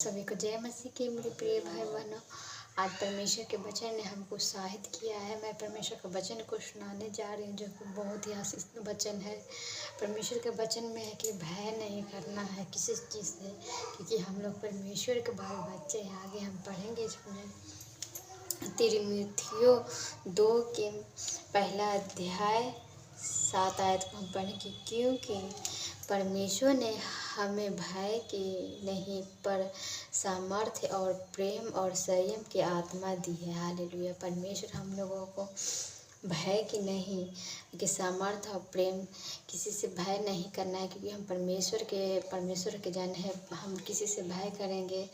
सभी को जय मसीह के मेरे प्रिय भाई बहनों। आज परमेश्वर के वचन ने हमको उत्साहित किया है। मैं परमेश्वर के वचन को सुनाने जा रही हूँ, जो कि बहुत ही आशीष वचन है। परमेश्वर के वचन में है कि भय नहीं करना है किसी चीज़ से, क्योंकि हम लोग परमेश्वर के बाल बच्चे हैं। आगे हम पढ़ेंगे इसमें तिमुथियों 2 के पहला अध्याय 7 आयत को हम पढ़ेंगे। क्योंकि परमेश्वर ने हमें भय की नहीं पर सामर्थ्य और प्रेम और संयम की आत्मा दी है। हालेलुया। परमेश्वर हम लोगों को भय की नहीं कि सामर्थ्य और प्रेम, किसी से भय नहीं करना है, क्योंकि हम परमेश्वर के जन है। हम किसी से भय करेंगे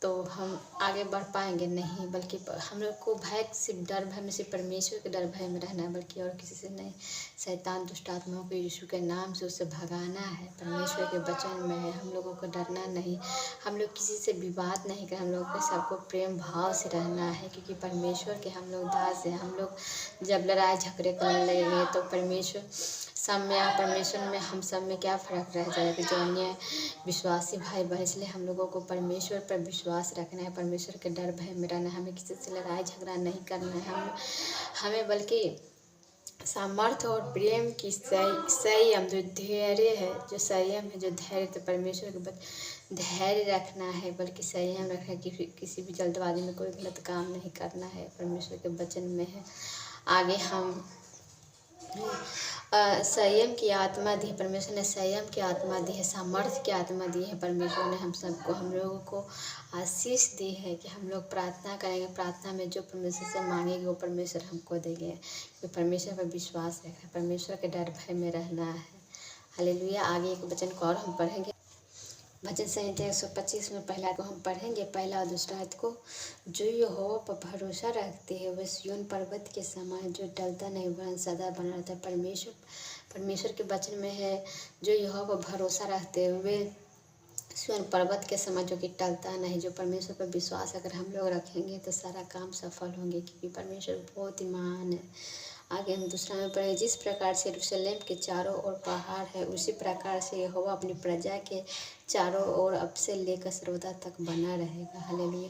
तो हम आगे बढ़ पाएंगे नहीं, बल्कि हम लोग को भय सिर्फ डर भय में सिर्फ परमेश्वर के डर भय में रहना है, बल्कि और किसी से नहीं। शैतान दुष्ट आत्माओं को यीशु के नाम से उससे भगाना है। परमेश्वर के वचन में है हम लोगों को डरना नहीं। हम लोग किसी से विवाद नहीं करें। हम लोगों को सबको प्रेम भाव से रहना है, क्योंकि परमेश्वर के हम लोग दास हैं। हम लोग जब लड़ाई झगड़े करने लगेंगे तो परमेश्वर में हम सब में क्या फ़र्क रह जाएगा, जो अन्य विश्वासी भाई बहन। इसलिए हम लोगों को परमेश्वर पर विश्वास रखना है, परमेश्वर के डर भय में रहना है। हमें किसी से लड़ाई झगड़ा नहीं करना है। हमें बल्कि सामर्थ्य और प्रेम की संयम जो धैर्य है, जो संयम है, जो धैर्य, तो परमेश्वर के धैर्य रखना है, बल्कि संयम रखना है। किसी भी जल्दबाजी में कोई गलत काम नहीं करना है। परमेश्वर के वचन में है। आगे हम संयम की आत्मा दी है। परमेश्वर ने संयम की आत्मा दी है, सामर्थ्य की आत्मा दी है। परमेश्वर ने हम लोगों को आशीष दी है कि हम लोग प्रार्थना करेंगे। प्रार्थना में जो परमेश्वर से मांगेंगे वो परमेश्वर हमको देंगे। तो परमेश्वर पर विश्वास रखना, परमेश्वर के डर भय में रहना है। हालेलुया। आगे एक वचन को और हम पढ़ेंगे। भजन संहिता 125 में पहला को हम पढ़ेंगे, पहला और दूसरा आयत को। जो यहोवा पर भरोसा रखते हैं वह सिय्योन पर्वत के समान, जो टलता नहीं वरन सदा बना रहता है। परमेश्वर के वचन में है, जो यहोवा पर भरोसा रखते हैं वे सिय्योन पर्वत के समान, जो कि टलता नहीं। जो परमेश्वर पर विश्वास अगर हम लोग रखेंगे तो सारा काम सफल होंगे, क्योंकि परमेश्वर बहुत ही महान है। आगे हम दूसरा में पढ़े, जिस प्रकार से यरूशलेम के चारों ओर पहाड़ है, उसी प्रकार से यहोवा अपनी प्रजा के चारों ओर अब से लेकर सर्वदा तक बना रहेगा। हालेलुया।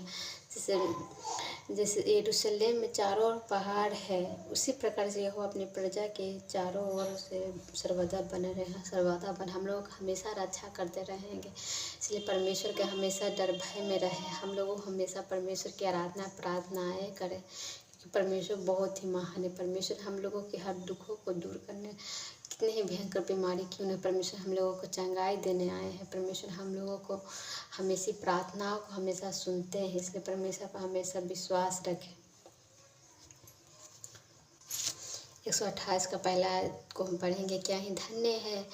जैसे यरूशलेम में चारों ओर पहाड़ है, उसी प्रकार से यहोवा अपनी प्रजा के चारों ओर से सर्वदा बने रहेगा। सर्वदा हम लोग हमेशा रक्षा करते रहेंगे। इसलिए परमेश्वर के हमेशा डर भय में रहे। हम लोग हमेशा परमेश्वर की आराधना प्रार्थनाएं करें, क्योंकि परमेश्वर बहुत ही महान है। परमेश्वर हम लोगों के हर दुखों को दूर करने, कितने ही भयंकर बीमारी क्यों न, परमेश्वर हम लोगों को चंगाई देने आए हैं। परमेश्वर हम लोगों को हमेशा प्रार्थनाओं को हमेशा सुनते हैं। इसलिए परमेश्वर पर हमेशा विश्वास रखें। 128 का पहला को हम पढ़ेंगे। क्या ही धन्य है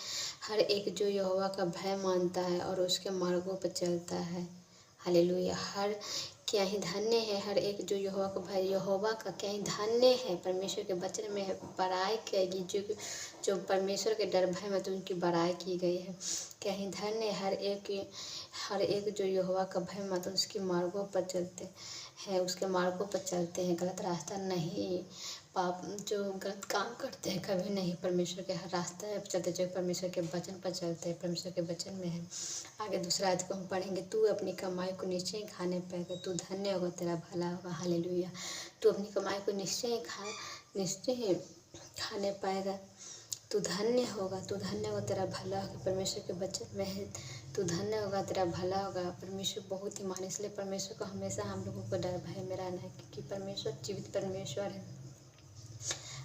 हर एक जो यहोवा का भय मानता है और उसके मार्गों पर चलता है। हालेलुया। क्या ही धन्य है हर एक जो यहोवा का भय, यहोवा का क्या ही धन्य है। परमेश्वर के वचन में है, बड़ाई करेगी जो परमेश्वर के डर भय में तो उनकी बड़ाई की गई है। क्या ही धन्य है हर एक जो यहोवा का भय मत उसके मार्गों पर चलते हैं, उसके मार्गों पर चलते हैं। गलत रास्ता नहीं, पाप जो गलत काम करते हैं कभी नहीं, परमेश्वर के हर रास्ते पर चलते, जो परमेश्वर के वचन पर चलते हैं। परमेश्वर के वचन में है। आगे दूसरा आयत को हम पढ़ेंगे। तू अपनी कमाई को निश्चय खाने पाएगा, तू धन्य होगा, तेरा भला होगा। हालेलुया। तू अपनी कमाई को निश्चय खाने पाएगा, तू धन्य होगा, तेरा भला होगा। परमेश्वर के वचन में है, तू धन्य होगा, तेरा भला होगा। परमेश्वर बहुत ही महान, इसलिए परमेश्वर को हमेशा हम लोगों को डर भय में रहना है, क्योंकि परमेश्वर जीवित परमेश्वर है।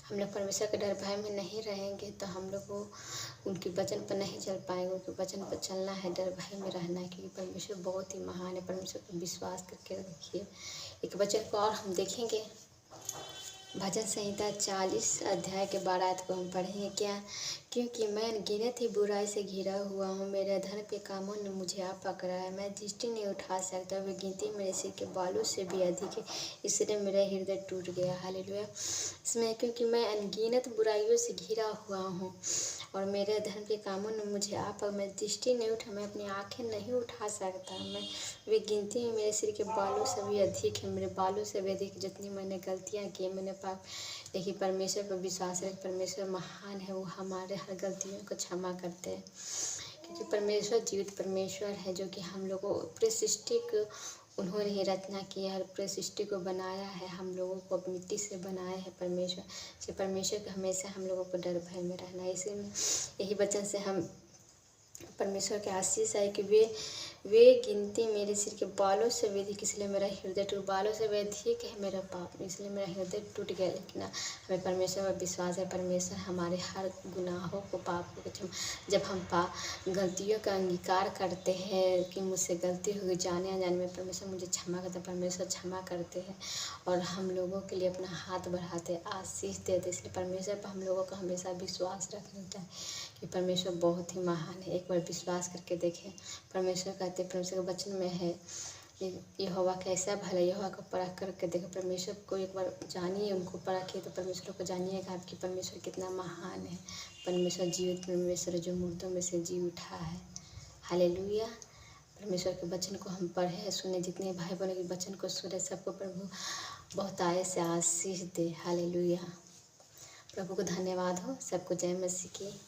हम लोग परमेश्वर के डर भय में नहीं रहेंगे तो हम लोग को उनके वचन पर नहीं चल पाएंगे। उनके वचन पर चलना है, डर भय में रहना है, क्योंकि परमेश्वर बहुत ही महान है। परमेश्वर पर विश्वास करके रखिए। एक वचन को और हम देखेंगे। भजन संहिता 40 अध्याय के 12 आयत को हम पढ़ेंगे। क्योंकि मैं अनगिनत ही बुराई से घिरा हुआ हूँ, मेरे धन के कामों ने मुझे आ पकड़ा है। मैं दृष्टि नहीं उठा सकता, वे गिनती मेरे सिर के बालों से भी अधिक है, इसलिए मेरा हृदय टूट गया। हालेलुया। इसमें क्योंकि मैं अनगिनत बुराइयों से घिरा हुआ हूँ और मेरे धन के कामों ने मुझे आप, मैं दृष्टि नहीं उठा, मैं अपनी आंखें नहीं उठा सकता। मैं वे गिनती में मेरे सिर के बालों से भी अधिक है, मेरे बालों से भी अधिक जितनी मैंने गलतियाँ की, मैंने पाप। लेकिन परमेश्वर पर विश्वास है, परमेश्वर महान है, वो हमारे हर गलतियों को क्षमा करते हैं। कि परमेश्वर जीवित परमेश्वर है, जो कि हम लोगों को पूरी सृष्टि को उन्होंने ही रचना किया है, पूरी सृष्टि को बनाया है, हम लोगों को मिट्टी से बनाया है परमेश्वर से। परमेश्वर का हमेशा हम लोगों को डर भय में रहना है। इसी में यही वचन से हम परमेश्वर के आशीष है कि वे गिनती मेरे सिर के बालों से अधिक, इसलिए मेरा हृदय टूट, बालों से अधिक है मेरा पाप, इसलिए मेरा हृदय टूट गया। लेकिन हमें परमेश्वर पर विश्वास है, परमेश्वर हमारे हर गुनाहों को, पापों को जब हम गलतियों का अंगीकार करते हैं कि मुझसे गलती हो गई जाने अनजाने में, परमेश्वर मुझे क्षमा करते हैं, परमेश्वर क्षमा करते हैं और हम लोगों के लिए अपना हाथ बढ़ाते, आशीष देते। इसलिए परमेश्वर पर हम लोगों का हमेशा विश्वास रखना चाहिए कि परमेश्वर बहुत ही महान है। एक बार विश्वास करके देखें। परमेश्वर कहते, परमेश्वर के वचन में है यहोवा कैसा भला, यहोवा को परख करके देखो। परमेश्वर को एक बार जानिए, उनको परखिए तो परमेश्वर को जानिएगा आपकी परमेश्वर कितना महान है। परमेश्वर जीवित परमेश्वर जो मुर्दों में से जी उठा है। हालेलुया। परमेश्वर के वचन को हम पढ़े सुने, जितने भाई बहनों के वचन को सुने, सबको प्रभु बहुत आय से आशीष दे। हालेलुया। प्रभु को धन्यवाद हो। सबको जय मसीह की।